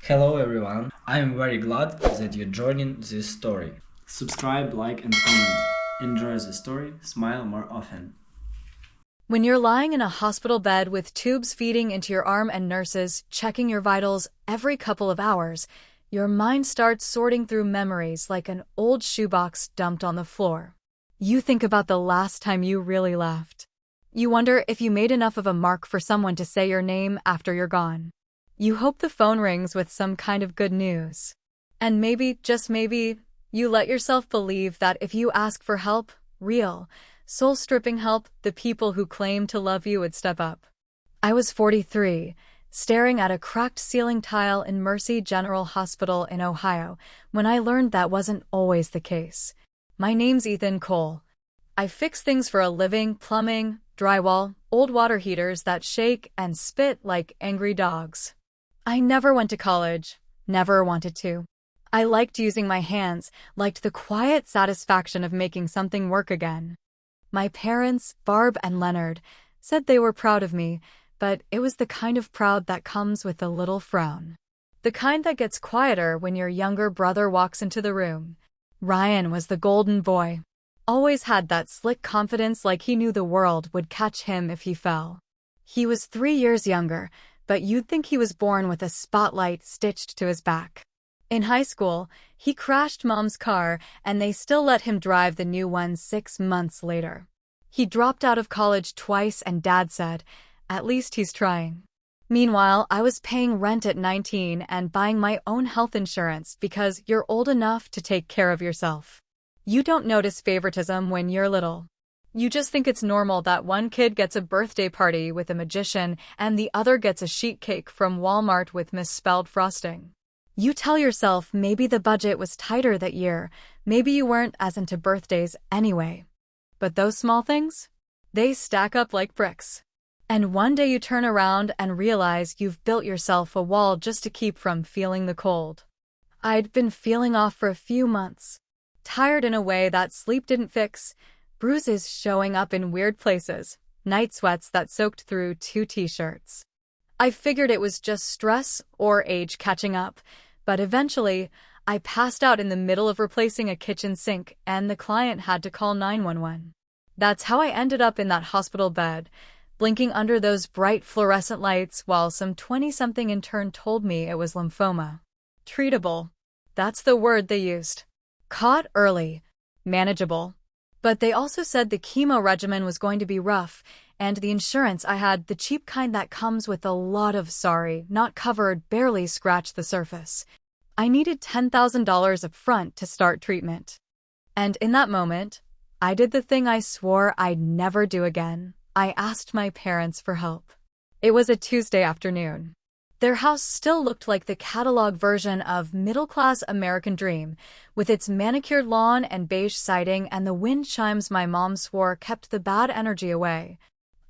Hello everyone, I am very glad that you're joining this story. Subscribe, like, and comment. Enjoy the story, smile more often. When you're lying in a hospital bed with tubes feeding into your arm and nurses checking your vitals every couple of hours, your mind starts sorting through memories like an old shoebox dumped on the floor. You think about the last time you really laughed. You wonder if you made enough of a mark for someone to say your name after you're gone. You hope the phone rings with some kind of good news. And maybe, just maybe, you let yourself believe that if you ask for help, real, soul-stripping help, the people who claim to love you would step up. I was 43, staring at a cracked ceiling tile in Mercy General Hospital in Ohio, when I learned that wasn't always the case. My name's Ethan Cole. I fix things for a living: plumbing, drywall, old water heaters that shake and spit like angry dogs. I never went to college, never wanted to. I liked using my hands, liked the quiet satisfaction of making something work again. My parents, Barb and Leonard, said they were proud of me, but it was the kind of proud that comes with a little frown. The kind that gets quieter when your younger brother walks into the room. Ryan was the golden boy. Always had that slick confidence, like he knew the world would catch him if he fell. He was 3 years younger, but you'd think he was born with a spotlight stitched to his back. In high school, he crashed Mom's car, and they still let him drive the new one 6 months later. He dropped out of college twice, and Dad said, "At least he's trying." Meanwhile, I was paying rent at 19 and buying my own health insurance because you're old enough to take care of yourself. You don't notice favoritism when you're little. You just think it's normal that one kid gets a birthday party with a magician and the other gets a sheet cake from Walmart with misspelled frosting. You tell yourself maybe the budget was tighter that year, maybe you weren't as into birthdays anyway. But those small things? They stack up like bricks. And one day you turn around and realize you've built yourself a wall just to keep from feeling the cold. I'd been feeling off for a few months. Tired in a way that sleep didn't fix, bruises showing up in weird places, night sweats that soaked through 2 t-shirts. I figured it was just stress or age catching up, but eventually, I passed out in the middle of replacing a kitchen sink and the client had to call 911. That's how I ended up in that hospital bed, blinking under those bright fluorescent lights while some 20-something intern told me it was lymphoma. Treatable. That's the word they used. Caught early. Manageable. But they also said the chemo regimen was going to be rough, and the insurance I had, the cheap kind that comes with a lot of sorry, not covered, barely scratched the surface. I needed $10,000 up front to start treatment. And in that moment, I did the thing I swore I'd never do again. I asked my parents for help. It was a Tuesday afternoon. Their house still looked like the catalog version of middle-class American dream, with its manicured lawn and beige siding and the wind chimes my mom swore kept the bad energy away.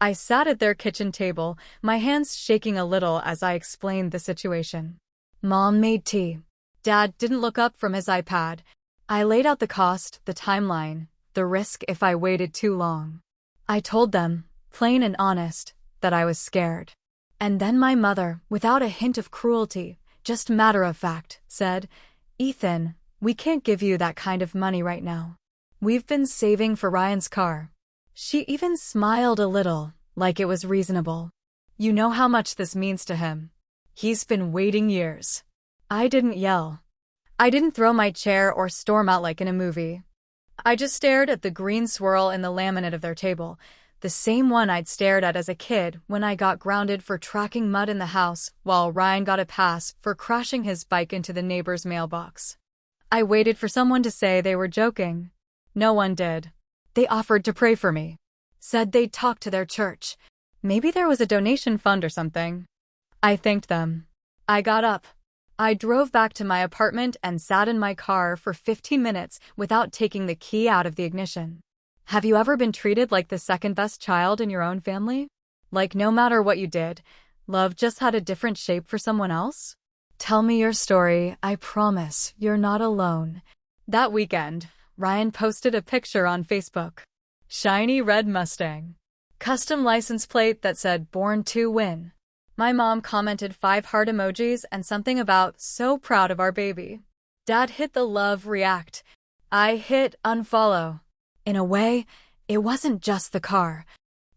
I sat at their kitchen table, my hands shaking a little as I explained the situation. Mom made tea. Dad didn't look up from his iPad. I laid out the cost, the timeline, the risk if I waited too long. I told them, plain and honest, that I was scared. And then my mother, without a hint of cruelty, just matter of fact, said, "Ethan, we can't give you that kind of money right now. We've been saving for Ryan's car." She even smiled a little, like it was reasonable. "You know how much this means to him. He's been waiting years." I didn't yell. I didn't throw my chair or storm out like in a movie. I just stared at the green swirl in the laminate of their table, the same one I'd stared at as a kid when I got grounded for tracking mud in the house while Ryan got a pass for crashing his bike into the neighbor's mailbox. I waited for someone to say they were joking. No one did. They offered to pray for me. Said they'd talk to their church. Maybe there was a donation fund or something. I thanked them. I got up. I drove back to my apartment and sat in my car for 15 minutes without taking the key out of the ignition. Have you ever been treated like the second-best child in your own family? Like no matter what you did, love just had a different shape for someone else? Tell me your story, I promise you're not alone. That weekend, Ryan posted a picture on Facebook. Shiny red Mustang. Custom license plate that said "Born to Win." My mom commented 5 heart emojis and something about so proud of our baby. Dad hit the love react. I hit unfollow. In a way, it wasn't just the car.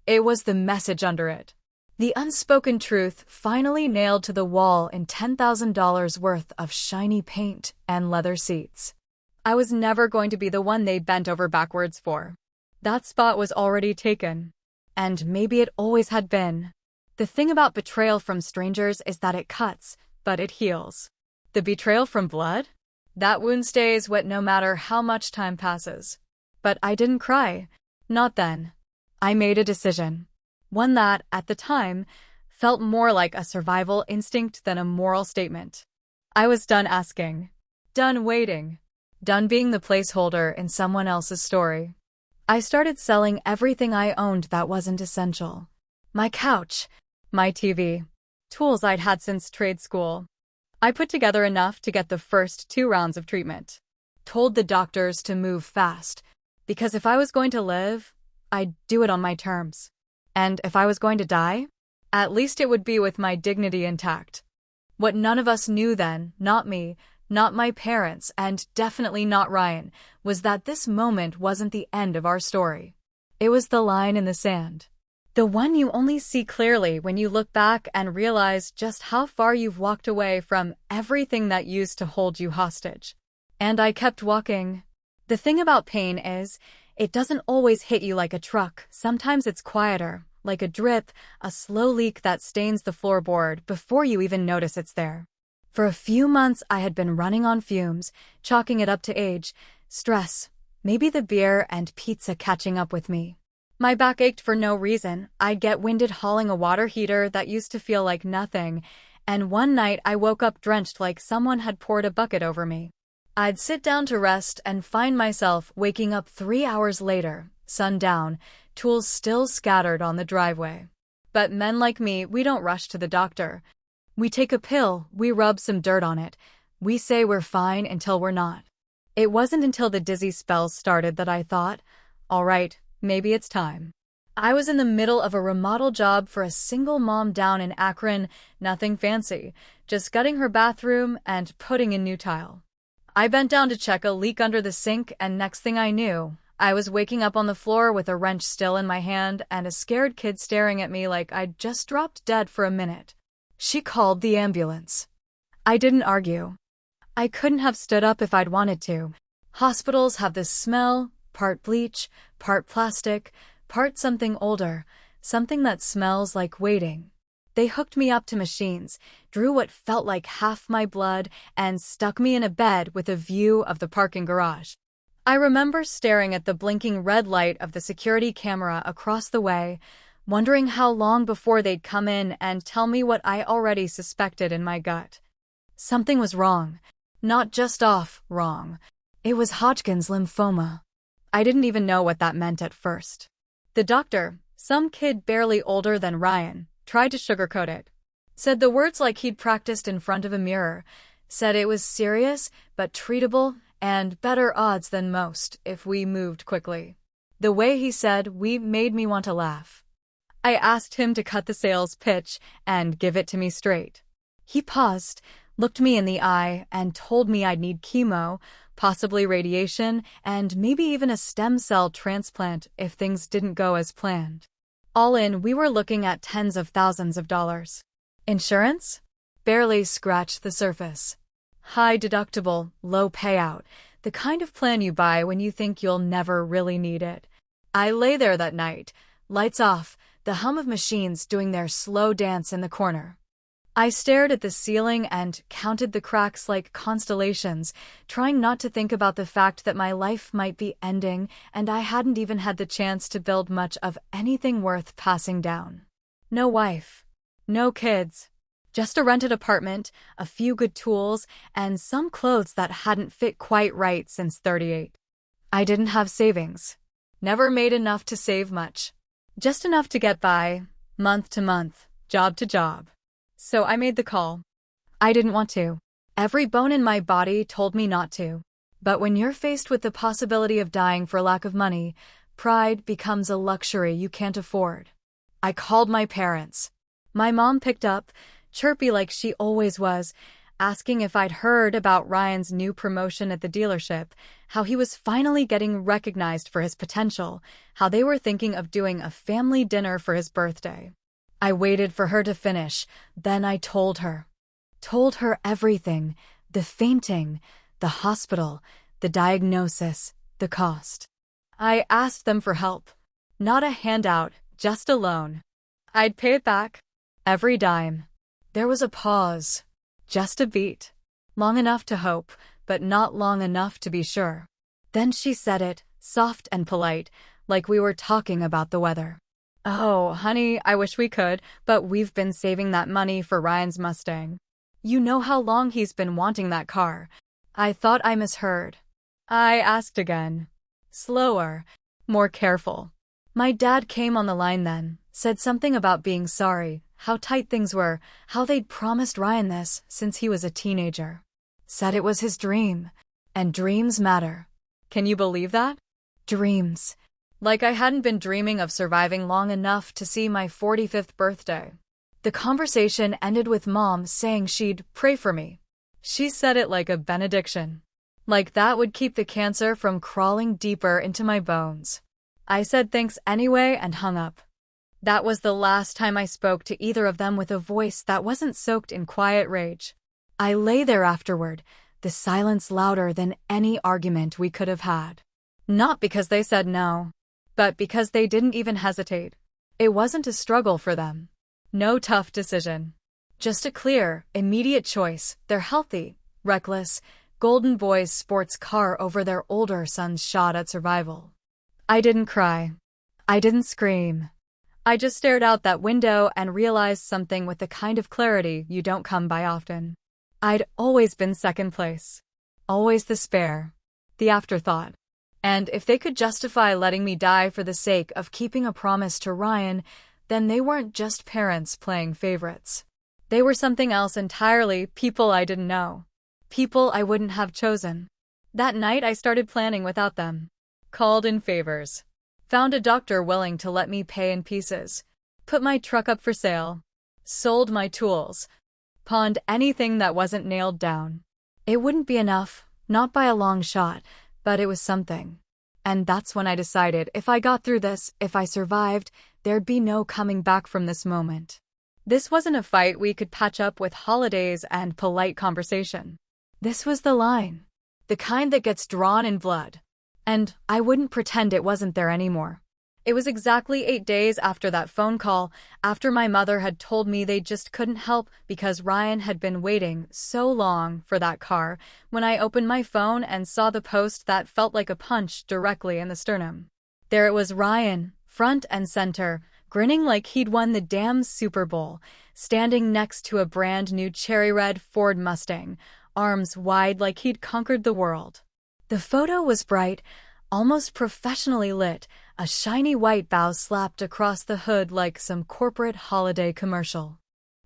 It was the message under it. The unspoken truth finally nailed to the wall in $10,000 worth of shiny paint and leather seats. I was never going to be the one they bent over backwards for. That spot was already taken. And maybe it always had been. The thing about betrayal from strangers is that it cuts, but it heals. The betrayal from blood? That wound stays wet no matter how much time passes. But I didn't cry. Not then. I made a decision. One that, at the time, felt more like a survival instinct than a moral statement. I was done asking. Done waiting. Done being the placeholder in someone else's story. I started selling everything I owned that wasn't essential. My couch, my TV, tools I'd had since trade school. I put together enough to get the first 2 rounds of treatment. Told the doctors to move fast, because if I was going to live, I'd do it on my terms. And if I was going to die, at least it would be with my dignity intact. What none of us knew then, not me, not my parents, and definitely not Ryan, was that this moment wasn't the end of our story. It was the line in the sand. The one you only see clearly when you look back and realize just how far you've walked away from everything that used to hold you hostage. And I kept walking. The thing about pain is, it doesn't always hit you like a truck. Sometimes it's quieter, like a drip, a slow leak that stains the floorboard before you even notice it's there. For a few months, I had been running on fumes, chalking it up to age, stress, maybe the beer and pizza catching up with me. My back ached for no reason. I'd get winded hauling a water heater that used to feel like nothing, and one night I woke up drenched like someone had poured a bucket over me. I'd sit down to rest and find myself waking up 3 hours later, sundown, tools still scattered on the driveway. But men like me, we don't rush to the doctor. We take a pill, we rub some dirt on it. We say we're fine until we're not. It wasn't until the dizzy spells started that I thought, all right, maybe it's time. I was in the middle of a remodel job for a single mom down in Akron, nothing fancy, just gutting her bathroom and putting in new tile. I bent down to check a leak under the sink, and next thing I knew, I was waking up on the floor with a wrench still in my hand and a scared kid staring at me like I'd just dropped dead for a minute. She called the ambulance. I didn't argue. I couldn't have stood up if I'd wanted to. Hospitals have this smell, part bleach, part plastic, part something older, something that smells like waiting. They hooked me up to machines, drew what felt like half my blood, and stuck me in a bed with a view of the parking garage. I remember staring at the blinking red light of the security camera across the way, wondering how long before they'd come in and tell me what I already suspected in my gut. Something was wrong. Not just off wrong. It was Hodgkin's lymphoma. I didn't even know what that meant at first. The doctor, some kid barely older than Ryan, tried to sugarcoat it. Said the words like he'd practiced in front of a mirror. Said it was serious, but treatable, and better odds than most if we moved quickly. The way he said we made me want to laugh. I asked him to cut the sales pitch and give it to me straight. He paused, looked me in the eye, and told me I'd need chemo, possibly radiation, and maybe even a stem cell transplant if things didn't go as planned. All in, we were looking at tens of thousands of dollars. Insurance? Barely scratched the surface. High deductible, low payout, the kind of plan you buy when you think you'll never really need it. I lay there that night, lights off, the hum of machines doing their slow dance in the corner. I stared at the ceiling and counted the cracks like constellations, trying not to think about the fact that my life might be ending and I hadn't even had the chance to build much of anything worth passing down. No wife. No kids. Just a rented apartment, a few good tools, and some clothes that hadn't fit quite right since 38. I didn't have savings. Never made enough to save much. Just enough to get by, month to month, job to job. So I made the call. I didn't want to. Every bone in my body told me not to. But when you're faced with the possibility of dying for lack of money, pride becomes a luxury you can't afford. I called my parents. My mom picked up, chirpy like she always was, asking if I'd heard about Ryan's new promotion at the dealership, how he was finally getting recognized for his potential, how they were thinking of doing a family dinner for his birthday. I waited for her to finish, then I told her. Told her everything, the fainting, the hospital, the diagnosis, the cost. I asked them for help. Not a handout, just a loan. I'd pay it back. Every dime. There was a pause. Just a beat. Long enough to hope, but not long enough to be sure. Then she said it, soft and polite, like we were talking about the weather. Oh, honey, I wish we could, but we've been saving that money for Ryan's Mustang. You know how long he's been wanting that car. I thought I misheard. I asked again. Slower. More careful. My dad came on the line then, said something about being sorry, how tight things were, how they'd promised Ryan this since he was a teenager. Said it was his dream. And dreams matter. Can you believe that? Dreams. Like I hadn't been dreaming of surviving long enough to see my 45th birthday. The conversation ended with Mom saying she'd pray for me. She said it like a benediction. Like that would keep the cancer from crawling deeper into my bones. I said thanks anyway and hung up. That was the last time I spoke to either of them with a voice that wasn't soaked in quiet rage. I lay there afterward, the silence louder than any argument we could have had. Not because they said no, but because they didn't even hesitate. It wasn't a struggle for them. No tough decision. Just a clear, immediate choice. They're healthy, reckless, golden boy's sports car over their older son's shot at survival. I didn't cry. I didn't scream. I just stared out that window and realized something with the kind of clarity you don't come by often. I'd always been second place. Always the spare. The afterthought. And if they could justify letting me die for the sake of keeping a promise to Ryan, then they weren't just parents playing favorites. They were something else entirely, people I didn't know. People I wouldn't have chosen. That night I started planning without them. Called in favors. Found a doctor willing to let me pay in pieces. Put my truck up for sale. Sold my tools. Pawned anything that wasn't nailed down. It wouldn't be enough, not by a long shot, but it was something. And that's when I decided if I got through this, if I survived, there'd be no coming back from this moment. This wasn't a fight we could patch up with holidays and polite conversation. This was the line. The kind that gets drawn in blood. And I wouldn't pretend it wasn't there anymore. It was exactly 8 days after that phone call, after my mother had told me they just couldn't help because Ryan had been waiting so long for that car, when I opened my phone and saw the post that felt like a punch directly in the sternum. There it was, Ryan, front and center, grinning like he'd won the damn Super Bowl, standing next to a brand new cherry red Ford Mustang, arms wide like he'd conquered the world. The photo was bright, almost professionally lit, a shiny white bow slapped across the hood like some corporate holiday commercial.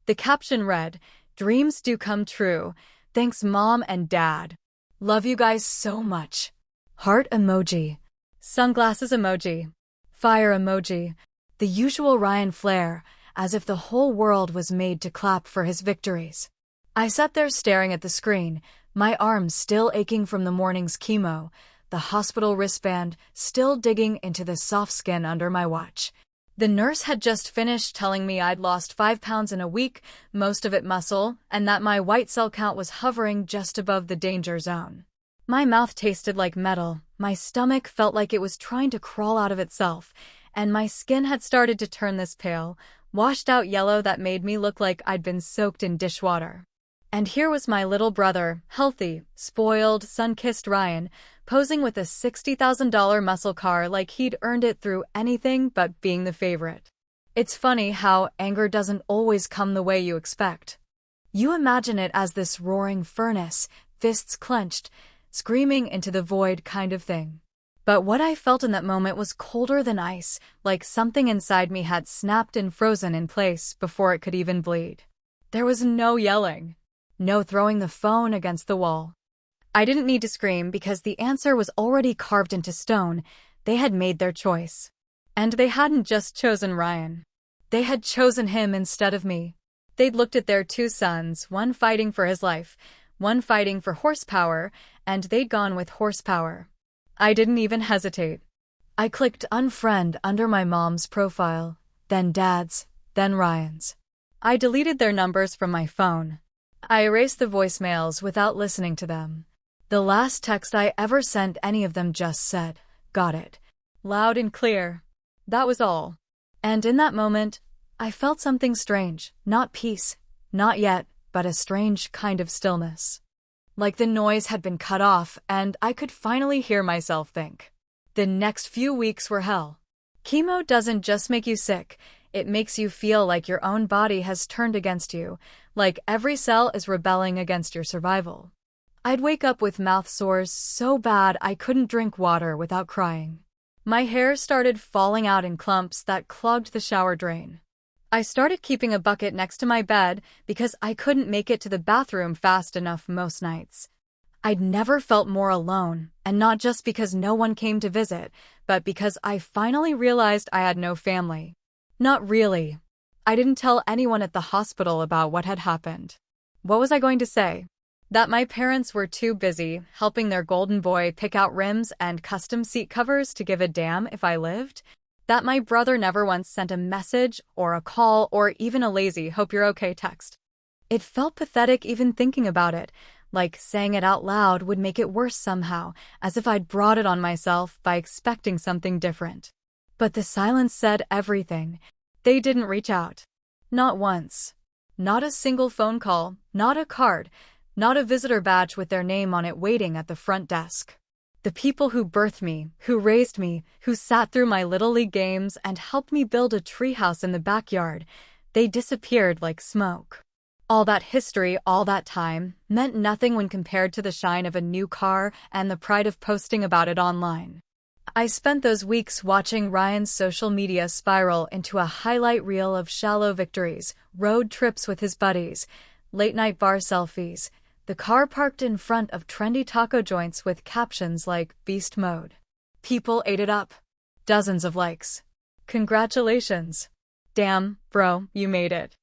The caption read, "Dreams do come true. Thanks Mom and Dad. Love you guys so much." Heart emoji. Sunglasses emoji. Fire emoji. The usual Ryan flair, as if the whole world was made to clap for his victories. I sat there staring at the screen, my arms still aching from the morning's chemo, the hospital wristband still digging into the soft skin under my watch. The nurse had just finished telling me I'd lost 5 pounds in a week, most of it muscle, and that my white cell count was hovering just above the danger zone. My mouth tasted like metal, my stomach felt like it was trying to crawl out of itself, and my skin had started to turn this pale, washed-out yellow that made me look like I'd been soaked in dishwater. And here was my little brother, healthy, spoiled, sun-kissed Ryan, posing with a $60,000 muscle car like he'd earned it through anything but being the favorite. It's funny how anger doesn't always come the way you expect. You imagine it as this roaring furnace, fists clenched, screaming into the void kind of thing. But what I felt in that moment was colder than ice, like something inside me had snapped and frozen in place before it could even bleed. There was no yelling. No throwing the phone against the wall. I didn't need to scream because the answer was already carved into stone. They had made their choice. And they hadn't just chosen Ryan. They had chosen him instead of me. They'd looked at their 2 sons, one fighting for his life, one fighting for horsepower, and they'd gone with horsepower. I didn't even hesitate. I clicked unfriend under my mom's profile, then Dad's, then Ryan's. I deleted their numbers from my phone. I erased the voicemails without listening to them. The last text I ever sent any of them just said, "Got it." Loud and clear. That was all. And in that moment, I felt something strange, not peace, not yet, but a strange kind of stillness. Like the noise had been cut off and I could finally hear myself think. The next few weeks were hell. Chemo doesn't just make you sick, it makes you feel like your own body has turned against you, like every cell is rebelling against your survival. I'd wake up with mouth sores so bad I couldn't drink water without crying. My hair started falling out in clumps that clogged the shower drain. I started keeping a bucket next to my bed because I couldn't make it to the bathroom fast enough most nights. I'd never felt more alone, and not just because no one came to visit, but because I finally realized I had no family. Not really. I didn't tell anyone at the hospital about what had happened. What was I going to say? That my parents were too busy helping their golden boy pick out rims and custom seat covers to give a damn if I lived? That my brother never once sent a message or a call or even a lazy "hope you're okay" text. It felt pathetic even thinking about it, like saying it out loud would make it worse somehow, as if I'd brought it on myself by expecting something different. But the silence said everything. They didn't reach out. Not once. Not a single phone call, not a card, not a visitor badge with their name on it waiting at the front desk. The people who birthed me, who raised me, who sat through my Little League games and helped me build a treehouse in the backyard, they disappeared like smoke. All that history, all that time, meant nothing when compared to the shine of a new car and the pride of posting about it online. I spent those weeks watching Ryan's social media spiral into a highlight reel of shallow victories, road trips with his buddies, late-night bar selfies, the car parked in front of trendy taco joints with captions like "Beast Mode." People ate it up. Dozens of likes. Congratulations. Damn, bro, you made it.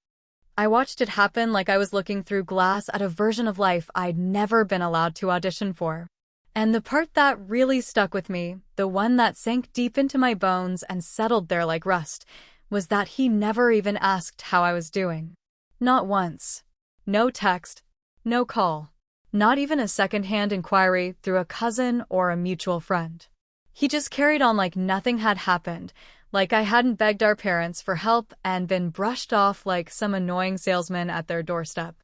I watched it happen like I was looking through glass at a version of life I'd never been allowed to audition for. And the part that really stuck with me, the one that sank deep into my bones and settled there like rust, was that he never even asked how I was doing. Not once. No text. No call. Not even a second-hand inquiry through a cousin or a mutual friend. He just carried on like nothing had happened, like I hadn't begged our parents for help and been brushed off like some annoying salesman at their doorstep.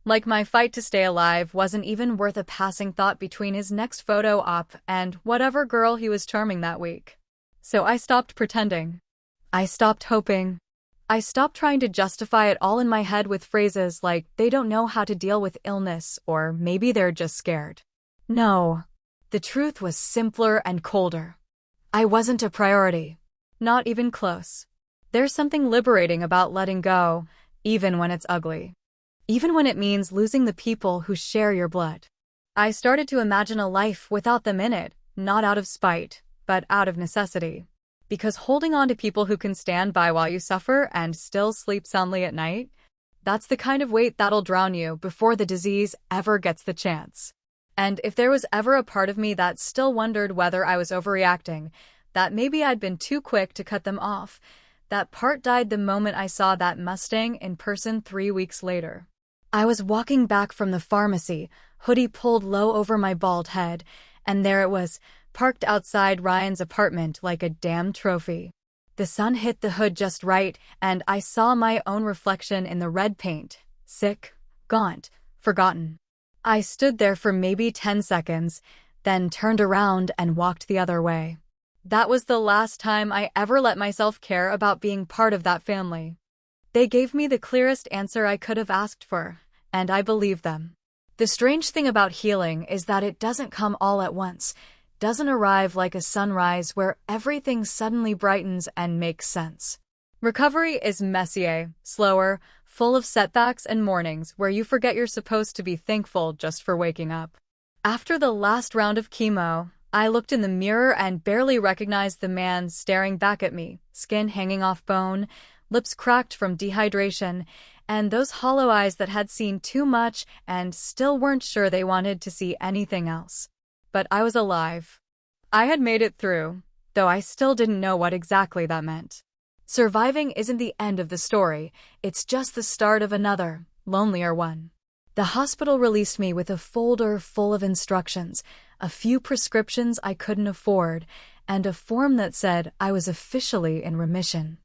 Like my fight to stay alive wasn't even worth a passing thought between his next photo op and whatever girl he was charming that week. So I stopped pretending. I stopped hoping. I stopped trying to justify it all in my head with phrases like "they don't know how to deal with illness" or "maybe they're just scared." No. The truth was simpler and colder. I wasn't a priority. Not even close. There's something liberating about letting go, even when it's ugly. Even when it means losing the people who share your blood. I started to imagine a life without them in it, not out of spite, but out of necessity. Because holding on to people who can stand by while you suffer and still sleep soundly at night, that's the kind of weight that'll drown you before the disease ever gets the chance. And if there was ever a part of me that still wondered whether I was overreacting, that maybe I'd been too quick to cut them off, that part died the moment I saw that Mustang in person 3 weeks later. I was walking back from the pharmacy, hoodie pulled low over my bald head, and there it was, parked outside Ryan's apartment like a damn trophy. The sun hit the hood just right, and I saw my own reflection in the red paint. Sick, gaunt, forgotten. I stood there for maybe 10 seconds, then turned around and walked the other way. That was the last time I ever let myself care about being part of that family. They gave me the clearest answer I could have asked for, and I believed them. The strange thing about healing is that it doesn't come all at once, doesn't arrive like a sunrise where everything suddenly brightens and makes sense. Recovery is messy, slower, full of setbacks and mornings where you forget you're supposed to be thankful just for waking up. After the last round of chemo, I looked in the mirror and barely recognized the man staring back at me, skin hanging off bone, lips cracked from dehydration, and those hollow eyes that had seen too much and still weren't sure they wanted to see anything else. But I was alive. I had made it through, though I still didn't know what exactly that meant. Surviving isn't the end of the story, it's just the start of another, lonelier one. The hospital released me with a folder full of instructions, a few prescriptions I couldn't afford, and a form that said I was officially in remission.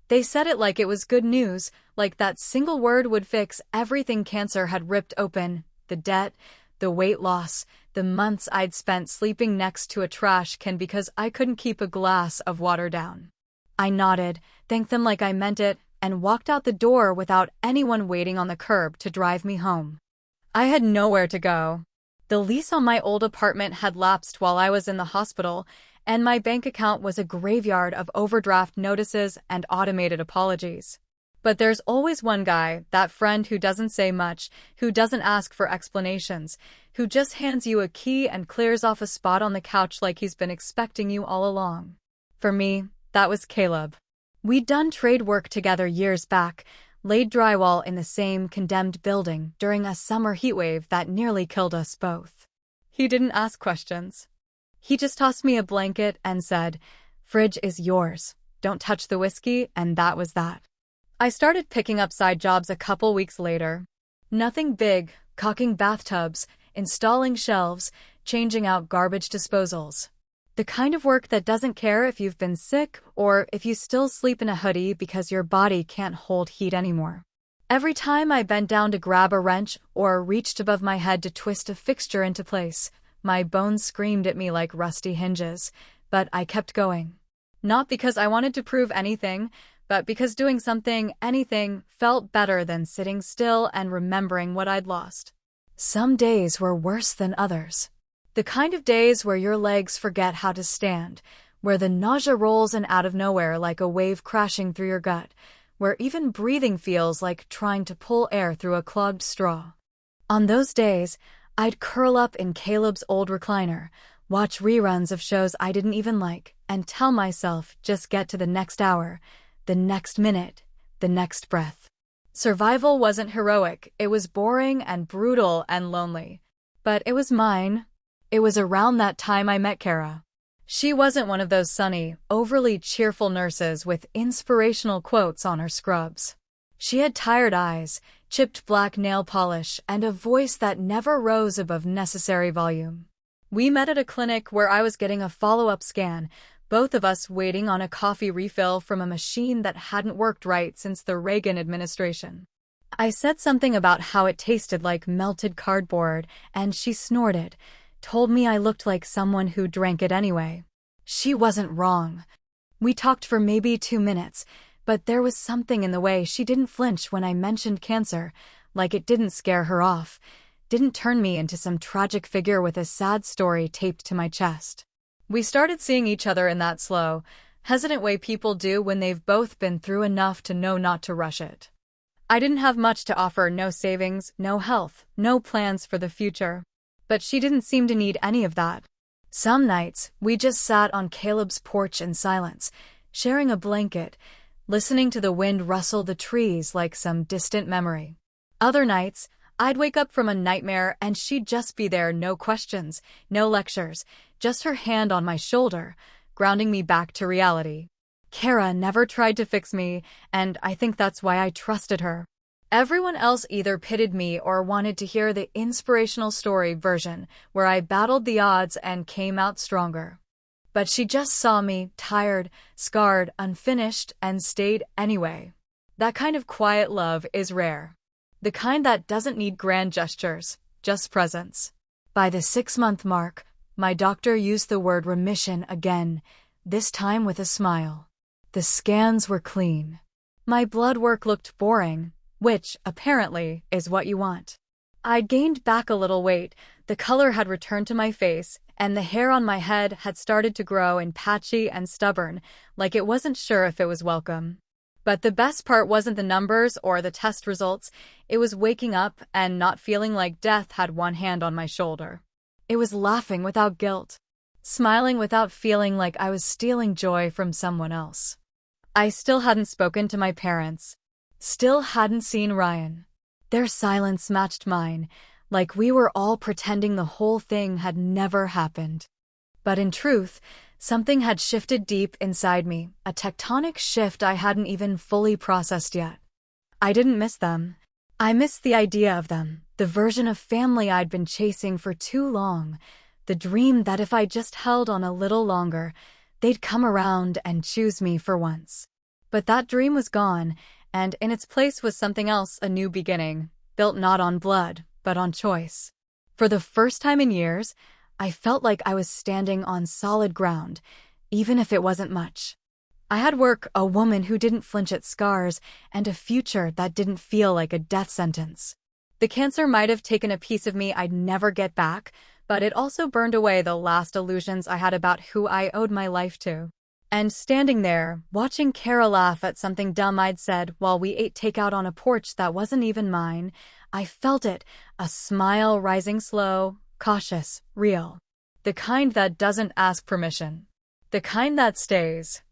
They said it like it was good news, like that single word would fix everything cancer had ripped open: the debt, the weight loss, the months I'd spent sleeping next to a trash can because I couldn't keep a glass of water down. I nodded, thanked them like I meant it, and walked out the door without anyone waiting on the curb to drive me home. I had nowhere to go. The lease on my old apartment had lapsed while I was in the hospital, and my bank account was a graveyard of overdraft notices and automated apologies. But there's always one guy, that friend who doesn't say much, who doesn't ask for explanations, who just hands you a key and clears off a spot on the couch like he's been expecting you all along. For me, that was Caleb. We'd done trade work together years back, laid drywall in the same condemned building during a summer heatwave that nearly killed us both. He didn't ask questions. He just tossed me a blanket and said, "Fridge is yours. Don't touch the whiskey," and that was that. I started picking up side jobs a couple weeks later. Nothing big, caulking bathtubs, installing shelves, changing out garbage disposals. The kind of work that doesn't care if you've been sick or if you still sleep in a hoodie because your body can't hold heat anymore. Every time I bent down to grab a wrench or reached above my head to twist a fixture into place, my bones screamed at me like rusty hinges, but I kept going. Not because I wanted to prove anything, but because doing something, anything, felt better than sitting still and remembering what I'd lost. Some days were worse than others. The kind of days where your legs forget how to stand, where the nausea rolls in out of nowhere like a wave crashing through your gut, where even breathing feels like trying to pull air through a clogged straw. On those days, I'd curl up in Caleb's old recliner, watch reruns of shows I didn't even like, and tell myself, just get to the next hour, the next minute, the next breath. Survival wasn't heroic, it was boring and brutal and lonely. But it was mine. It was around that time I met Kara. She wasn't one of those sunny, overly cheerful nurses with inspirational quotes on her scrubs. She had tired eyes, chipped black nail polish, and a voice that never rose above necessary volume. We met at a clinic where I was getting a follow-up scan, both of us waiting on a coffee refill from a machine that hadn't worked right since the Reagan administration. I said something about how it tasted like melted cardboard, and she snorted, told me I looked like someone who drank it anyway. She wasn't wrong. We talked for maybe 2 minutes, but there was something in the way she didn't flinch when I mentioned cancer, like it didn't scare her off, didn't turn me into some tragic figure with a sad story taped to my chest. We started seeing each other in that slow, hesitant way people do when they've both been through enough to know not to rush it. I didn't have much to offer, no savings, no health, no plans for the future. But she didn't seem to need any of that. Some nights, we just sat on Caleb's porch in silence, sharing a blanket, listening to the wind rustle the trees like some distant memory. Other nights, I'd wake up from a nightmare and she'd just be there, no questions, no lectures, just her hand on my shoulder, grounding me back to reality. Kara never tried to fix me, and I think that's why I trusted her. Everyone else either pitied me or wanted to hear the inspirational story version, where I battled the odds and came out stronger. But she just saw me, tired, scarred, unfinished, and stayed anyway. That kind of quiet love is rare. The kind that doesn't need grand gestures, just presence. By the 6-month mark, my doctor used the word remission again, this time with a smile. The scans were clean. My blood work looked boring, which, apparently, is what you want. I'd gained back a little weight, the color had returned to my face, and the hair on my head had started to grow in patchy and stubborn, like it wasn't sure if it was welcome. But the best part wasn't the numbers or the test results, it was waking up and not feeling like death had one hand on my shoulder. It was laughing without guilt, smiling without feeling like I was stealing joy from someone else. I still hadn't spoken to my parents. Still hadn't seen Ryan. Their silence matched mine, like we were all pretending the whole thing had never happened. But in truth, something had shifted deep inside me, a tectonic shift I hadn't even fully processed yet. I didn't miss them. I missed the idea of them, the version of family I'd been chasing for too long, the dream that if I just held on a little longer, they'd come around and choose me for once. But that dream was gone, and in its place was something else, a new beginning, built not on blood, but on choice. For the first time in years, I felt like I was standing on solid ground, even if it wasn't much. I had work, a woman who didn't flinch at scars, and a future that didn't feel like a death sentence. The cancer might have taken a piece of me I'd never get back, but it also burned away the last illusions I had about who I owed my life to. And standing there, watching Kara laugh at something dumb I'd said while we ate takeout on a porch that wasn't even mine, I felt it, a smile rising slow, cautious, real. The kind that doesn't ask permission. The kind that stays.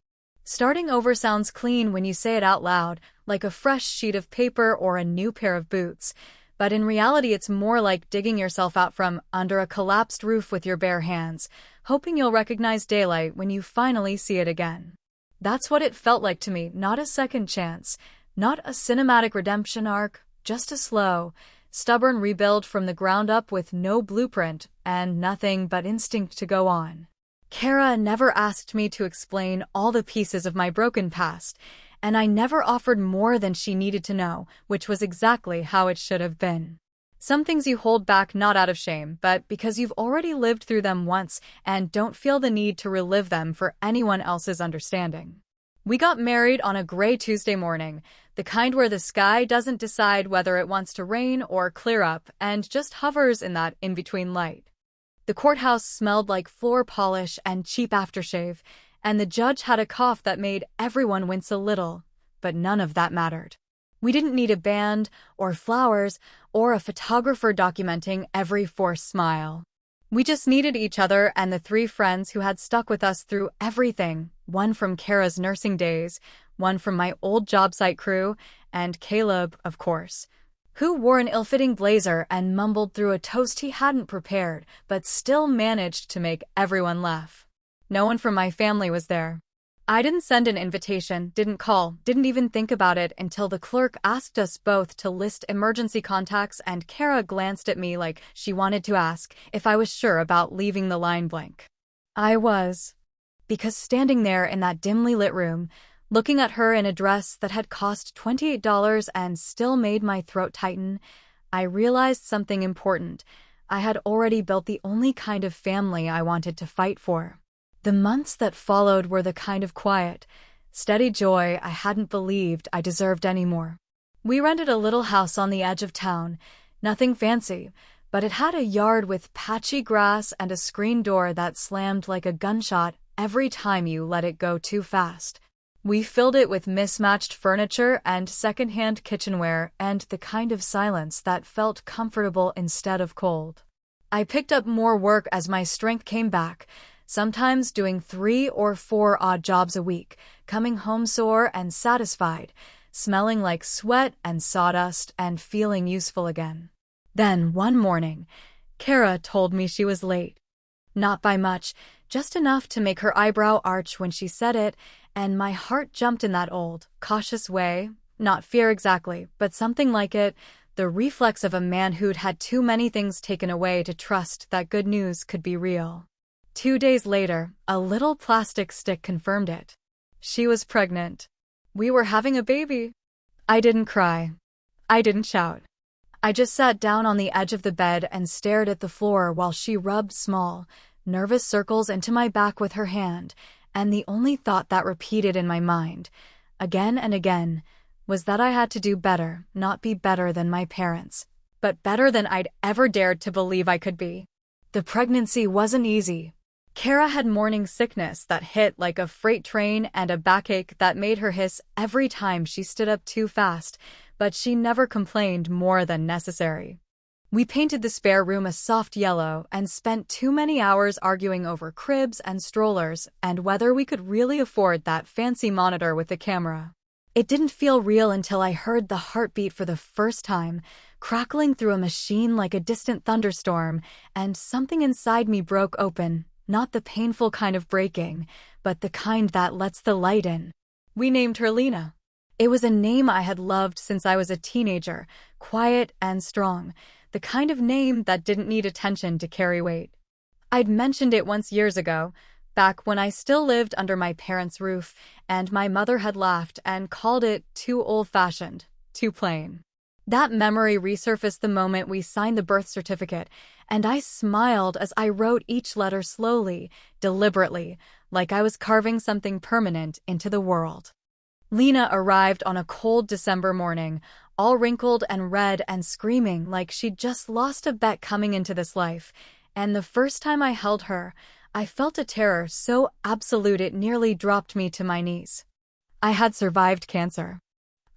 Starting over sounds clean when you say it out loud, like a fresh sheet of paper or a new pair of boots, but in reality it's more like digging yourself out from under a collapsed roof with your bare hands, hoping you'll recognize daylight when you finally see it again. That's what it felt like to me, not a second chance, not a cinematic redemption arc, just a slow, stubborn rebuild from the ground up with no blueprint and nothing but instinct to go on. Kara never asked me to explain all the pieces of my broken past, and I never offered more than she needed to know, which was exactly how it should have been. Some things you hold back not out of shame, but because you've already lived through them once and don't feel the need to relive them for anyone else's understanding. We got married on a gray Tuesday morning, the kind where the sky doesn't decide whether it wants to rain or clear up and just hovers in that in-between light. The courthouse smelled like floor polish and cheap aftershave, and the judge had a cough that made everyone wince a little, but none of that mattered. We didn't need a band, or flowers, or a photographer documenting every forced smile. We just needed each other and the 3 friends who had stuck with us through everything, one from Kara's nursing days, one from my old job site crew, and Caleb, of course, who wore an ill-fitting blazer and mumbled through a toast he hadn't prepared, but still managed to make everyone laugh. No one from my family was there. I didn't send an invitation, didn't call, didn't even think about it until the clerk asked us both to list emergency contacts, and Kara glanced at me like she wanted to ask if I was sure about leaving the line blank. I was. Because standing there in that dimly lit room, looking at her in a dress that had cost $28 and still made my throat tighten, I realized something important. I had already built the only kind of family I wanted to fight for. The months that followed were the kind of quiet, steady joy I hadn't believed I deserved anymore. We rented a little house on the edge of town, nothing fancy, but it had a yard with patchy grass and a screen door that slammed like a gunshot every time you let it go too fast. We filled it with mismatched furniture and secondhand kitchenware and the kind of silence that felt comfortable instead of cold. I picked up more work as my strength came back, sometimes doing 3 or 4 odd jobs a week, coming home sore and satisfied, smelling like sweat and sawdust and feeling useful again. Then, one morning, Kara told me she was late. Not by much, just enough to make her eyebrow arch when she said it, and my heart jumped in that old, cautious way, not fear exactly, but something like it, the reflex of a man who'd had too many things taken away to trust that good news could be real. 2 days later, a little plastic stick confirmed it. She was pregnant. We were having a baby. I didn't cry. I didn't shout. I just sat down on the edge of the bed and stared at the floor while she rubbed small, nervous circles into my back with her hand, and the only thought that repeated in my mind, again and again, was that I had to do better, not be better than my parents, but better than I'd ever dared to believe I could be. The pregnancy wasn't easy. Kara had morning sickness that hit like a freight train and a backache that made her hiss every time she stood up too fast, but she never complained more than necessary. We painted the spare room a soft yellow and spent too many hours arguing over cribs and strollers and whether we could really afford that fancy monitor with the camera. It didn't feel real until I heard the heartbeat for the first time, crackling through a machine like a distant thunderstorm, and something inside me broke open, not the painful kind of breaking, but the kind that lets the light in. We named her Lena. It was a name I had loved since I was a teenager, quiet and strong, the kind of name that didn't need attention to carry weight. I'd mentioned it once years ago, back when I still lived under my parents' roof, and my mother had laughed and called it too old-fashioned, too plain. That memory resurfaced the moment we signed the birth certificate, and I smiled as I wrote each letter slowly, deliberately, like I was carving something permanent into the world. Lena arrived on a cold December morning, all wrinkled and red and screaming like she'd just lost a bet coming into this life, and the first time I held her, I felt a terror so absolute it nearly dropped me to my knees. I had survived cancer.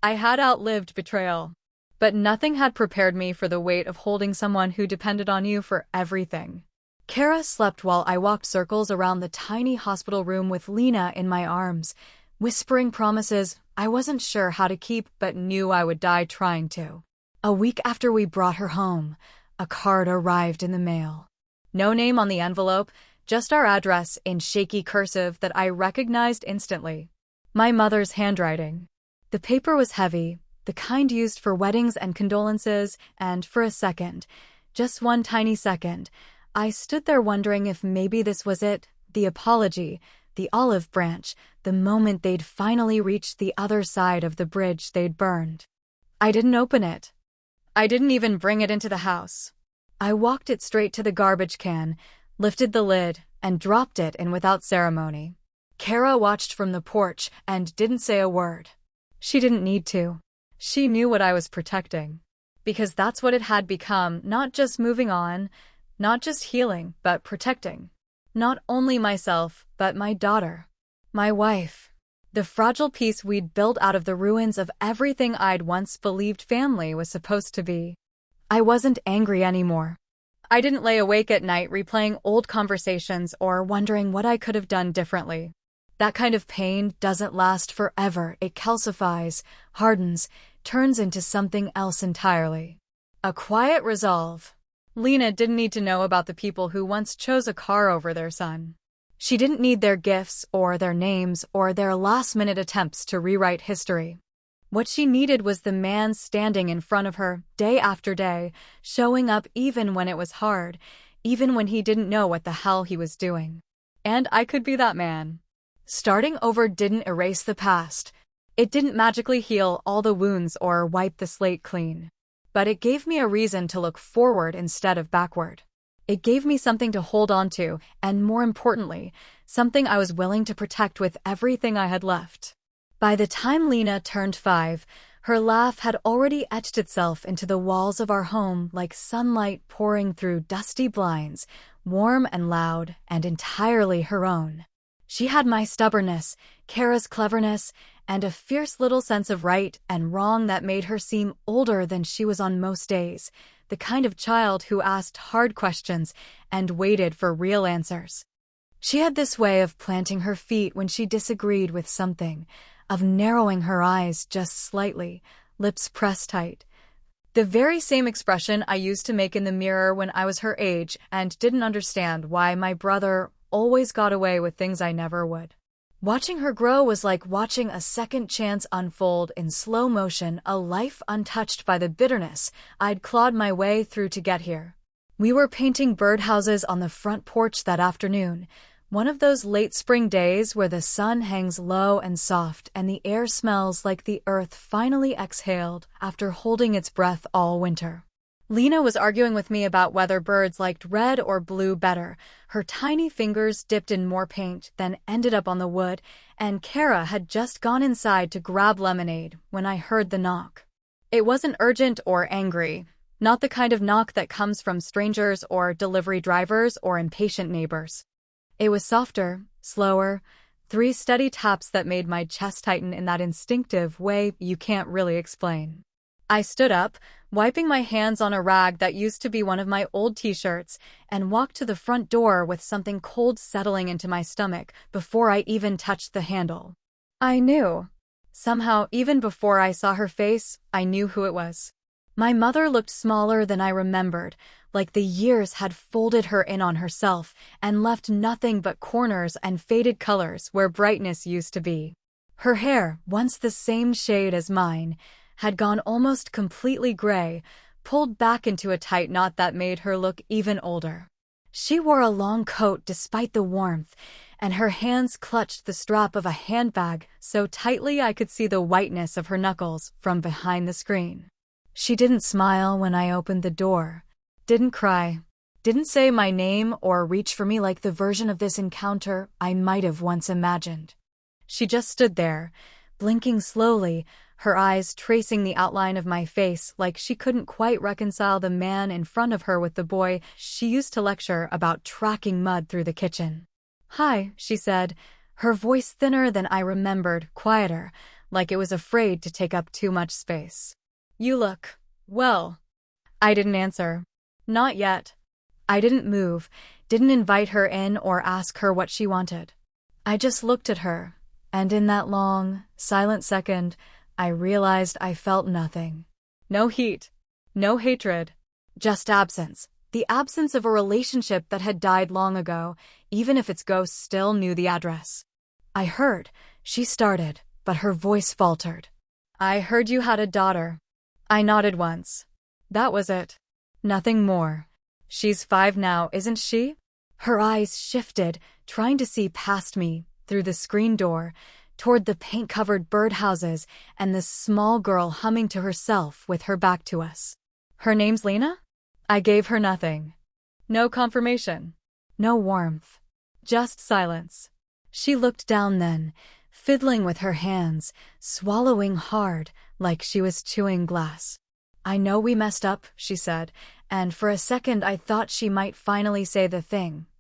I had outlived betrayal. But nothing had prepared me for the weight of holding someone who depended on you for everything. Kara slept while I walked circles around the tiny hospital room with Lena in my arms, whispering promises I wasn't sure how to keep but knew I would die trying to. A week after we brought her home, a card arrived in the mail. No name on the envelope, just our address in shaky cursive that I recognized instantly. My mother's handwriting. The paper was heavy, the kind used for weddings and condolences, and for a second, just one tiny second, I stood there wondering if maybe this was it, the apology, the olive branch, the moment they'd finally reached the other side of the bridge they'd burned. I didn't open it. I didn't even bring it into the house. I walked it straight to the garbage can, lifted the lid, and dropped it in without ceremony. Kara watched from the porch and didn't say a word. She didn't need to. She knew what I was protecting. Because that's what it had become, not just moving on, not just healing, but protecting. Not only myself, but my daughter. My wife. The fragile piece we'd built out of the ruins of everything I'd once believed family was supposed to be. I wasn't angry anymore. I didn't lay awake at night replaying old conversations or wondering what I could have done differently. That kind of pain doesn't last forever. It calcifies, hardens, turns into something else entirely. A quiet resolve. Lena didn't need to know about the people who once chose a car over their son. She didn't need their gifts or their names or their last-minute attempts to rewrite history. What she needed was the man standing in front of her, day after day, showing up even when it was hard, even when he didn't know what the hell he was doing. And I could be that man. Starting over didn't erase the past. It didn't magically heal all the wounds or wipe the slate clean. But it gave me a reason to look forward instead of backward. It gave me something to hold on to, and more importantly, something I was willing to protect with everything I had left. By the time Lena turned 5, her laugh had already etched itself into the walls of our home like sunlight pouring through dusty blinds, warm and loud and entirely her own. She had my stubbornness, Kara's cleverness, and a fierce little sense of right and wrong that made her seem older than she was on most days, the kind of child who asked hard questions and waited for real answers. She had this way of planting her feet when she disagreed with something, of narrowing her eyes just slightly, lips pressed tight. The very same expression I used to make in the mirror when I was her age and didn't understand why my brother always got away with things I never would. Watching her grow was like watching a second chance unfold in slow motion, a life untouched by the bitterness I'd clawed my way through to get here. We were painting birdhouses on the front porch that afternoon, one of those late spring days where the sun hangs low and soft and the air smells like the earth finally exhaled after holding its breath all winter. Lena was arguing with me about whether birds liked red or blue better. Her tiny fingers dipped in more paint than ended up on the wood, and Kara had just gone inside to grab lemonade when I heard the knock. It wasn't urgent or angry, not the kind of knock that comes from strangers or delivery drivers or impatient neighbors. It was softer, slower, 3 steady taps that made my chest tighten in that instinctive way you can't really explain. I stood up, wiping my hands on a rag that used to be one of my old t-shirts, and walked to the front door with something cold settling into my stomach before I even touched the handle. I knew. Somehow, even before I saw her face, I knew who it was. My mother looked smaller than I remembered, like the years had folded her in on herself and left nothing but corners and faded colors where brightness used to be. Her hair, once the same shade as mine, had gone almost completely gray, pulled back into a tight knot that made her look even older. She wore a long coat despite the warmth, and her hands clutched the strap of a handbag so tightly I could see the whiteness of her knuckles from behind the screen. She didn't smile when I opened the door, didn't cry, didn't say my name or reach for me like the version of this encounter I might have once imagined. She just stood there, blinking slowly, her eyes tracing the outline of my face like she couldn't quite reconcile the man in front of her with the boy she used to lecture about tracking mud through the kitchen. "Hi," she said, her voice thinner than I remembered, quieter, like it was afraid to take up too much space. "You look, well." I didn't answer. Not yet. I didn't move, didn't invite her in or ask her what she wanted. I just looked at her, and in that long, silent second, I realized I felt nothing. No heat, no hatred, just absence. The absence of a relationship that had died long ago, even if its ghost still knew the address. "I heard," she started, but her voice faltered. "I heard you had a daughter." I nodded once. That was it. Nothing more. "She's 5 now, isn't she?" Her eyes shifted, trying to see past me, through the screen door, toward the paint-covered birdhouses and the small girl humming to herself with her back to us. "Her name's Lena?" I gave her nothing. No confirmation. No warmth. Just silence. She looked down then, fiddling with her hands, swallowing hard, like she was chewing glass. "I know we messed up," she said, and for a second I thought she might finally say the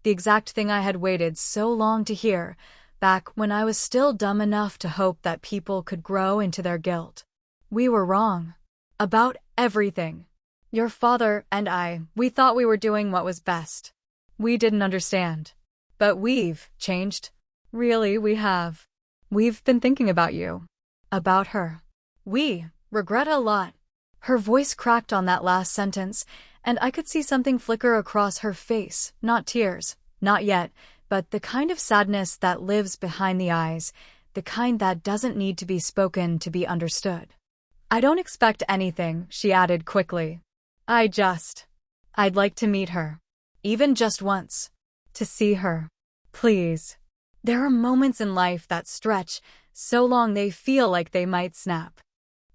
exact thing I had waited so long to hear, back when I was still dumb enough to hope that people could grow into their guilt. "We were wrong. About everything. Your father and I, we thought we were doing what was best. We didn't understand. But we've changed. Really, we have. We've been thinking about you. About her. We regret a lot." Her voice cracked on that last sentence, and I could see something flicker across her face, not tears, not yet, but the kind of sadness that lives behind the eyes, the kind that doesn't need to be spoken to be understood. "I don't expect anything," she added quickly. I'd like to meet her. Even just once. To see her. Please. There are moments in life that stretch so long they feel like they might snap.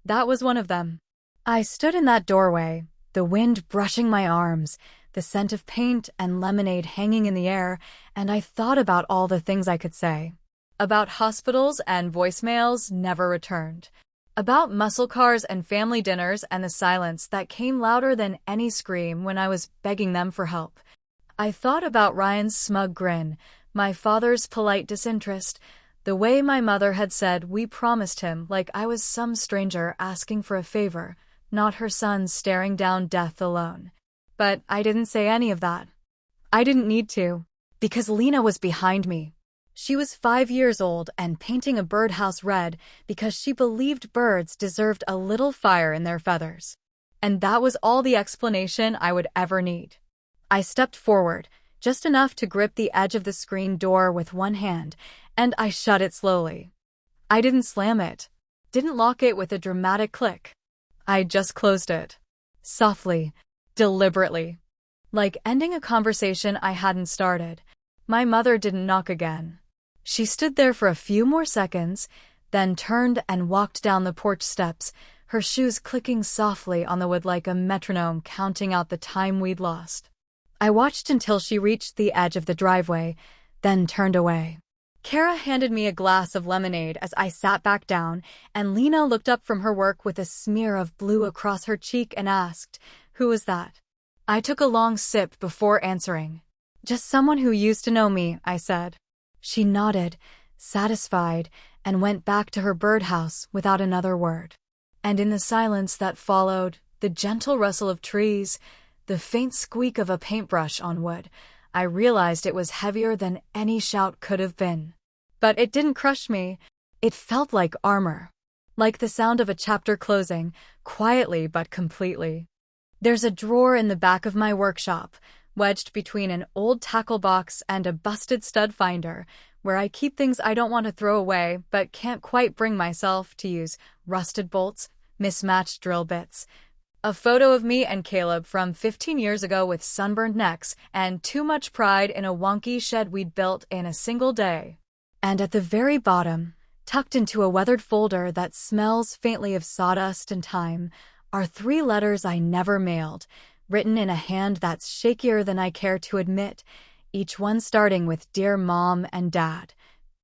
That was one of them. I stood in that doorway, the wind brushing my arms, the scent of paint and lemonade hanging in the air, and I thought about all the things I could say. About hospitals and voicemails never returned. About muscle cars and family dinners and the silence that came louder than any scream when I was begging them for help. I thought about Ryan's smug grin, my father's polite disinterest, the way my mother had said we promised him like I was some stranger asking for a favor, not her son staring down death alone. But I didn't say any of that. I didn't need to, because Lena was behind me. She was 5 years old and painting a birdhouse red because she believed birds deserved a little fire in their feathers. And that was all the explanation I would ever need. I stepped forward, just enough to grip the edge of the screen door with one hand, and I shut it slowly. I didn't slam it, didn't lock it with a dramatic click. I just closed it. Softly, deliberately. Like ending a conversation I hadn't started. My mother didn't knock again. She stood there for a few more seconds, then turned and walked down the porch steps, her shoes clicking softly on the wood like a metronome counting out the time we'd lost. I watched until she reached the edge of the driveway, then turned away. Kara handed me a glass of lemonade as I sat back down, and Lena looked up from her work with a smear of blue across her cheek and asked, "Who was that?" I took a long sip before answering. "Just someone who used to know me," I said. She nodded, satisfied, and went back to her birdhouse without another word. And in the silence that followed, the gentle rustle of trees, the faint squeak of a paintbrush on wood. I realized it was heavier than any shout could have been. But it didn't crush me. It felt like armor. Like the sound of a chapter closing, quietly but completely. There's a drawer in the back of my workshop, wedged between an old tackle box and a busted stud finder, where I keep things I don't want to throw away but can't quite bring myself to use: rusted bolts, mismatched drill bits. A photo of me and Caleb from 15 years ago with sunburned necks and too much pride in a wonky shed we'd built in a single day. And at the very bottom, tucked into a weathered folder that smells faintly of sawdust and time, are 3 letters I never mailed, written in a hand that's shakier than I care to admit, each one starting with "Dear Mom and Dad,"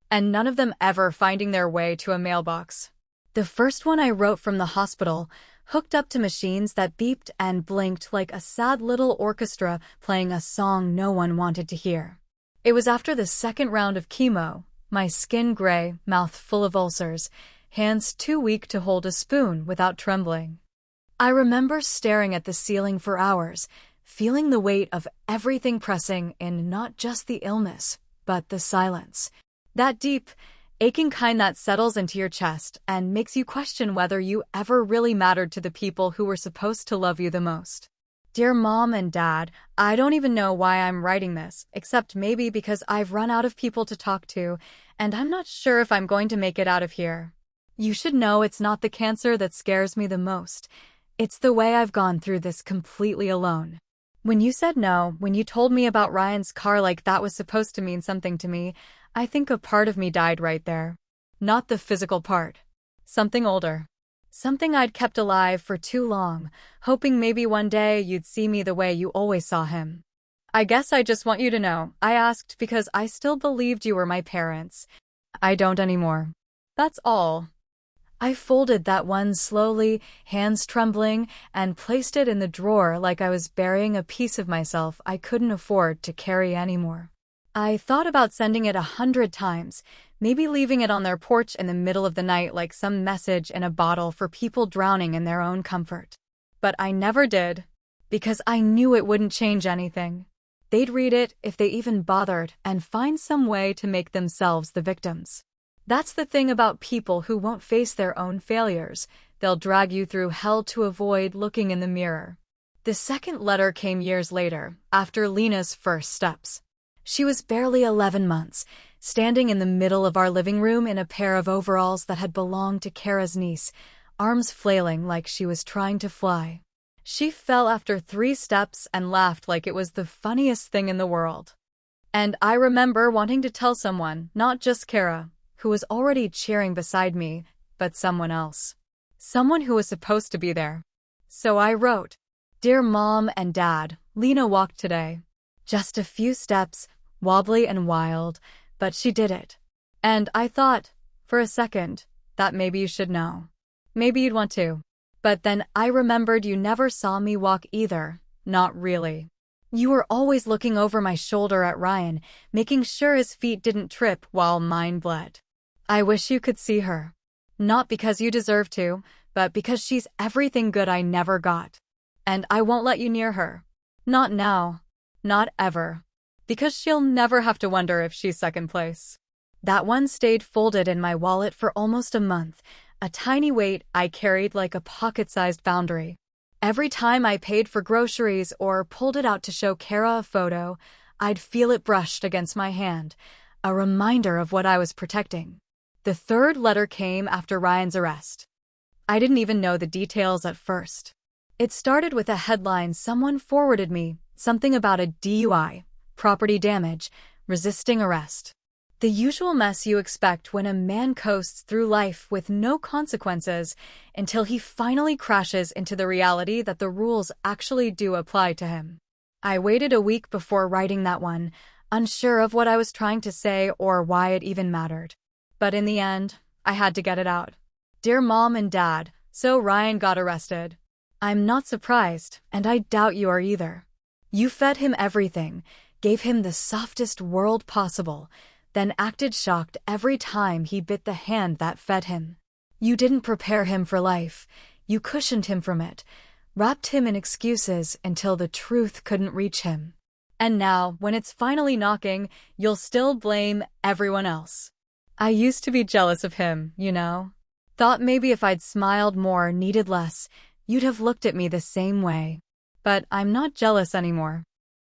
and none of them ever finding their way to a mailbox. The first one I wrote from the hospital, hooked up to machines that beeped and blinked like a sad little orchestra playing a song no one wanted to hear. It was after the second round of chemo, my skin gray, mouth full of ulcers, hands too weak to hold a spoon without trembling. I remember staring at the ceiling for hours, feeling the weight of everything pressing in, not just the illness, but the silence. That deep, aching kind that settles into your chest and makes you question whether you ever really mattered to the people who were supposed to love you the most. Dear Mom and Dad, I don't even know why I'm writing this, except maybe because I've run out of people to talk to, and I'm not sure if I'm going to make it out of here. You should know it's not the cancer that scares me the most. It's the way I've gone through this completely alone. When you said no, when you told me about Ryan's car like that was supposed to mean something to me, I think a part of me died right there. Not the physical part. Something older. Something I'd kept alive for too long, hoping maybe one day you'd see me the way you always saw him. I guess I just want you to know, I asked because I still believed you were my parents. I don't anymore. That's all. I folded that one slowly, hands trembling, and placed it in the drawer like I was burying a piece of myself I couldn't afford to carry anymore. I thought about sending it 100 times, maybe leaving it on their porch in the middle of the night like some message in a bottle for people drowning in their own comfort. But I never did, because I knew it wouldn't change anything. They'd read it, if they even bothered, and find some way to make themselves the victims. That's the thing about people who won't face their own failures. They'll drag you through hell to avoid looking in the mirror. The second letter came years later, after Lena's first steps. She was barely 11 months, standing in the middle of our living room in a pair of overalls that had belonged to Kara's niece, arms flailing like she was trying to fly. She fell after 3 steps and laughed like it was the funniest thing in the world. And I remember wanting to tell someone, not just Kara, who was already cheering beside me, but someone else. Someone who was supposed to be there. So I wrote, "Dear Mom and Dad, Lena walked today. Just a few steps, wobbly and wild, but she did it. And I thought, for a second, that maybe you should know. Maybe you'd want to. But then I remembered you never saw me walk either, not really. You were always looking over my shoulder at Ryan, making sure his feet didn't trip while mine bled. I wish you could see her. Not because you deserve to, but because she's everything good I never got. And I won't let you near her. Not now. Not ever. Because she'll never have to wonder if she's second place." That one stayed folded in my wallet for almost a month, a tiny weight I carried like a pocket-sized boundary. Every time I paid for groceries or pulled it out to show Kara a photo, I'd feel it brushed against my hand, a reminder of what I was protecting. The third letter came after Ryan's arrest. I didn't even know the details at first. It started with a headline someone forwarded me, something about a DUI, property damage, resisting arrest. The usual mess you expect when a man coasts through life with no consequences until he finally crashes into the reality that the rules actually do apply to him. I waited a week before writing that one, unsure of what I was trying to say or why it even mattered. But in the end, I had to get it out. Dear Mom and Dad, so Ryan got arrested. I'm not surprised, and I doubt you are either. You fed him everything, gave him the softest world possible, then acted shocked every time he bit the hand that fed him. You didn't prepare him for life, you cushioned him from it, wrapped him in excuses until the truth couldn't reach him. And now, when it's finally knocking, you'll still blame everyone else. I used to be jealous of him, you know. Thought maybe if I'd smiled more, needed less, you'd have looked at me the same way. But I'm not jealous anymore.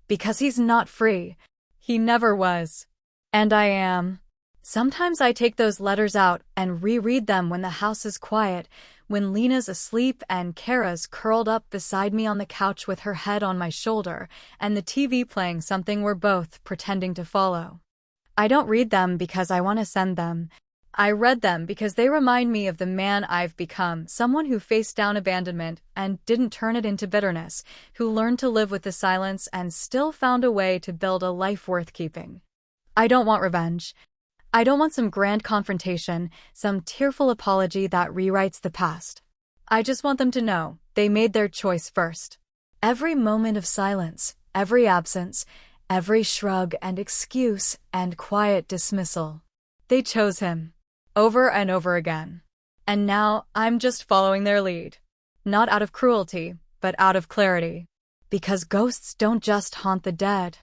Because he's not free. He never was. And I am. Sometimes I take those letters out and reread them when the house is quiet, when Lena's asleep and Kara's curled up beside me on the couch with her head on my shoulder, and the TV playing something we're both pretending to follow. I don't read them because I want to send them. I read them because they remind me of the man I've become, someone who faced down abandonment and didn't turn it into bitterness, who learned to live with the silence and still found a way to build a life worth keeping. I don't want revenge. I don't want some grand confrontation, some tearful apology that rewrites the past. I just want them to know they made their choice first. Every moment of silence, every absence, every shrug and excuse and quiet dismissal. They chose him. Over and over again. And now I'm just following their lead. Not out of cruelty, but out of clarity. Because ghosts don't just haunt the dead.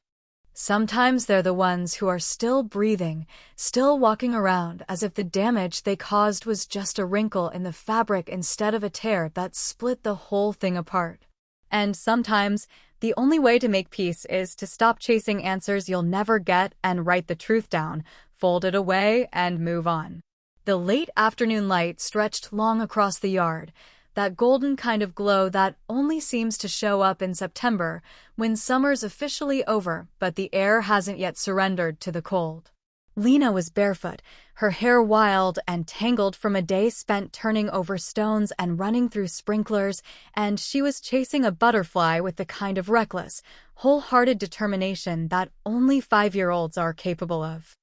Sometimes they're the ones who are still breathing, still walking around as if the damage they caused was just a wrinkle in the fabric instead of a tear that split the whole thing apart. And sometimes, the only way to make peace is to stop chasing answers you'll never get and write the truth down, fold it away, and move on. The late afternoon light stretched long across the yard, that golden kind of glow that only seems to show up in September when summer's officially over but the air hasn't yet surrendered to the cold. Lena was barefoot, her hair wild and tangled from a day spent turning over stones and running through sprinklers, and she was chasing a butterfly with the kind of reckless, wholehearted determination that only 5-year-olds are capable of.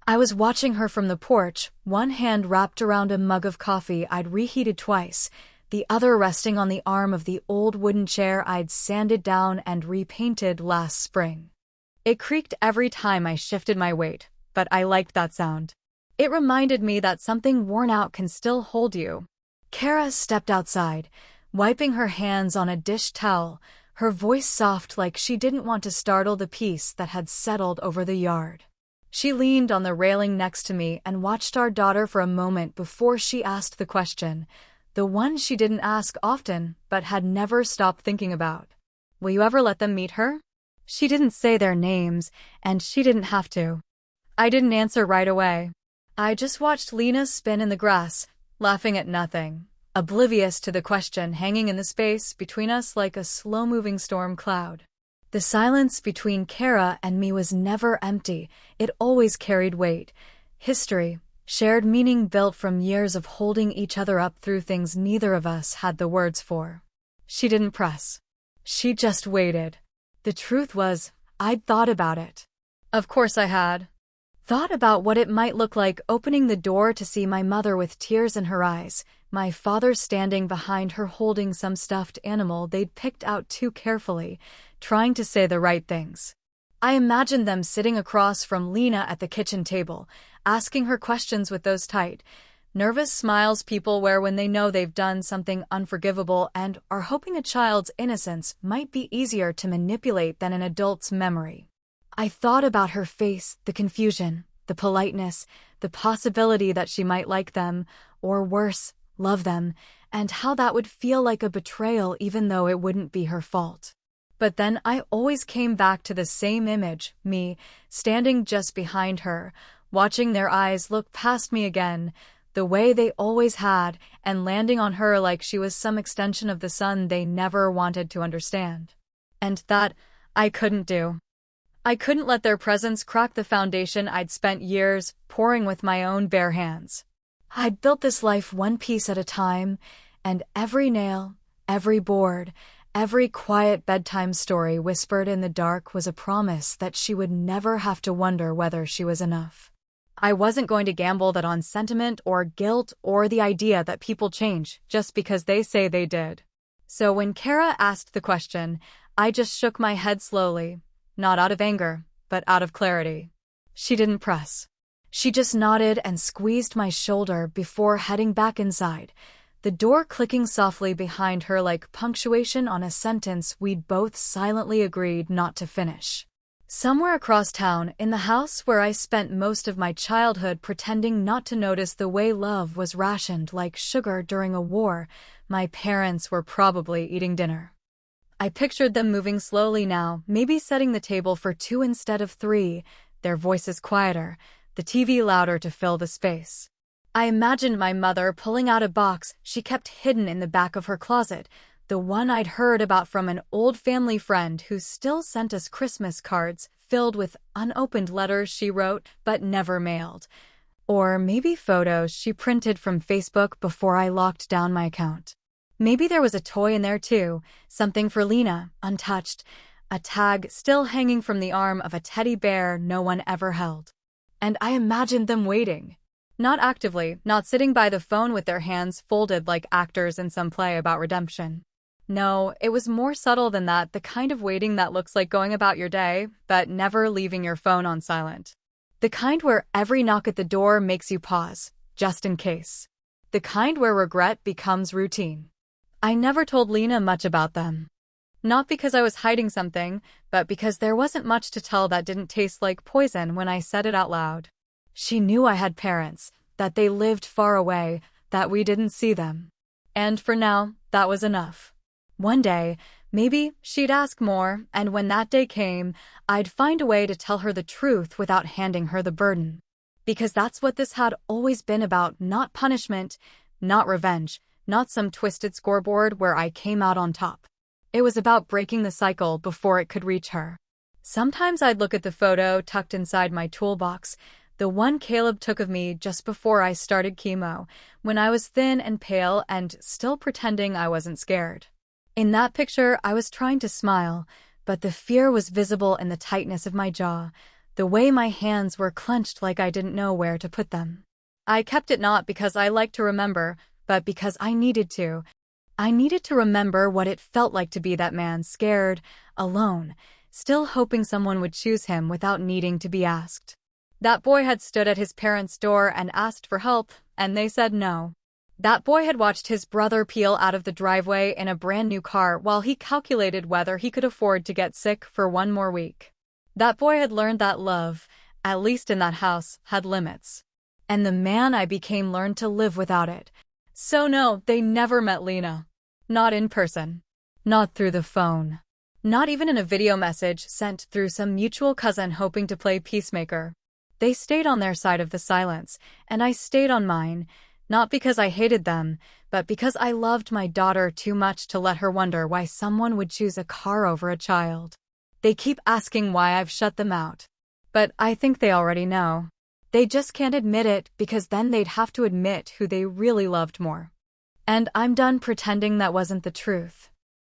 I was watching her from the porch, one hand wrapped around a mug of coffee I'd reheated twice, the other resting on the arm of the old wooden chair I'd sanded down and repainted last spring. It creaked every time I shifted my weight, but I liked that sound. It reminded me that something worn out can still hold you. Kara stepped outside, wiping her hands on a dish towel, her voice soft like she didn't want to startle the peace that had settled over the yard. She leaned on the railing next to me and watched our daughter for a moment before she asked the question, the one she didn't ask often but had never stopped thinking about. Will you ever let them meet her? She didn't say their names, and she didn't have to. I didn't answer right away. I just watched Lena spin in the grass, laughing at nothing, oblivious to the question hanging in the space between us like a slow-moving storm cloud. The silence between Kara and me was never empty, it always carried weight. History, shared meaning built from years of holding each other up through things neither of us had the words for. She didn't press. She just waited. The truth was, I'd thought about it. Of course I had. Thought about what it might look like opening the door to see my mother with tears in her eyes, my father standing behind her holding some stuffed animal they'd picked out too carefully, trying to say the right things. I imagined them sitting across from Lena at the kitchen table, asking her questions with those tight, nervous smiles people wear when they know they've done something unforgivable and are hoping a child's innocence might be easier to manipulate than an adult's memory. I thought about her face, the confusion, the politeness, the possibility that she might like them, or worse, love them, and how that would feel like a betrayal even though it wouldn't be her fault. But then I always came back to the same image, me, standing just behind her, watching their eyes look past me again, the way they always had, and landing on her like she was some extension of the sun they never wanted to understand. And that I couldn't do. I couldn't let their presence crack the foundation I'd spent years pouring with my own bare hands. I'd built this life one piece at a time, and every nail, every board, every quiet bedtime story whispered in the dark was a promise that she would never have to wonder whether she was enough. I wasn't going to gamble that on sentiment or guilt or the idea that people change just because they say they did. So when Kara asked the question, I just shook my head slowly, not out of anger, but out of clarity. She didn't press. She just nodded and squeezed my shoulder before heading back inside, the door clicking softly behind her like punctuation on a sentence we'd both silently agreed not to finish. Somewhere across town, in the house where I spent most of my childhood pretending not to notice the way love was rationed like sugar during a war, my parents were probably eating dinner. I pictured them moving slowly now, maybe setting the table for 2 instead of 3, their voices quieter, the TV louder to fill the space. I imagined my mother pulling out a box she kept hidden in the back of her closet, the one I'd heard about from an old family friend who still sent us Christmas cards filled with unopened letters she wrote but never mailed. Or maybe photos she printed from Facebook before I locked down my account. Maybe there was a toy in there too, something for Lena, untouched, a tag still hanging from the arm of a teddy bear no one ever held. And I imagined them waiting. Not actively, not sitting by the phone with their hands folded like actors in some play about redemption. No, it was more subtle than that, the kind of waiting that looks like going about your day, but never leaving your phone on silent. The kind where every knock at the door makes you pause, just in case. The kind where regret becomes routine. I never told Lena much about them. Not because I was hiding something, but because there wasn't much to tell that didn't taste like poison when I said it out loud. She knew I had parents, that they lived far away, that we didn't see them. And for now, that was enough. One day, maybe she'd ask more, and when that day came, I'd find a way to tell her the truth without handing her the burden. Because that's what this had always been about, not punishment, not revenge, not some twisted scoreboard where I came out on top. It was about breaking the cycle before it could reach her. Sometimes I'd look at the photo tucked inside my toolbox, the one Caleb took of me just before I started chemo, when I was thin and pale and still pretending I wasn't scared. In that picture, I was trying to smile, but the fear was visible in the tightness of my jaw, the way my hands were clenched like I didn't know where to put them. I kept it not because I liked to remember, but because I needed to. I needed to remember what it felt like to be that man, scared, alone, still hoping someone would choose him without needing to be asked. That boy had stood at his parents' door and asked for help, and they said no. That boy had watched his brother peel out of the driveway in a brand new car while he calculated whether he could afford to get sick for 1 more week. That boy had learned that love, at least in that house, had limits. And the man I became learned to live without it. So no, they never met Lena. Not in person. Not through the phone. Not even in a video message sent through some mutual cousin hoping to play peacemaker. They stayed on their side of the silence, and I stayed on mine, not because I hated them, but because I loved my daughter too much to let her wonder why someone would choose a car over a child. They keep asking why I've shut them out. But I think they already know. They just can't admit it because then they'd have to admit who they really loved more. And I'm done pretending that wasn't the truth.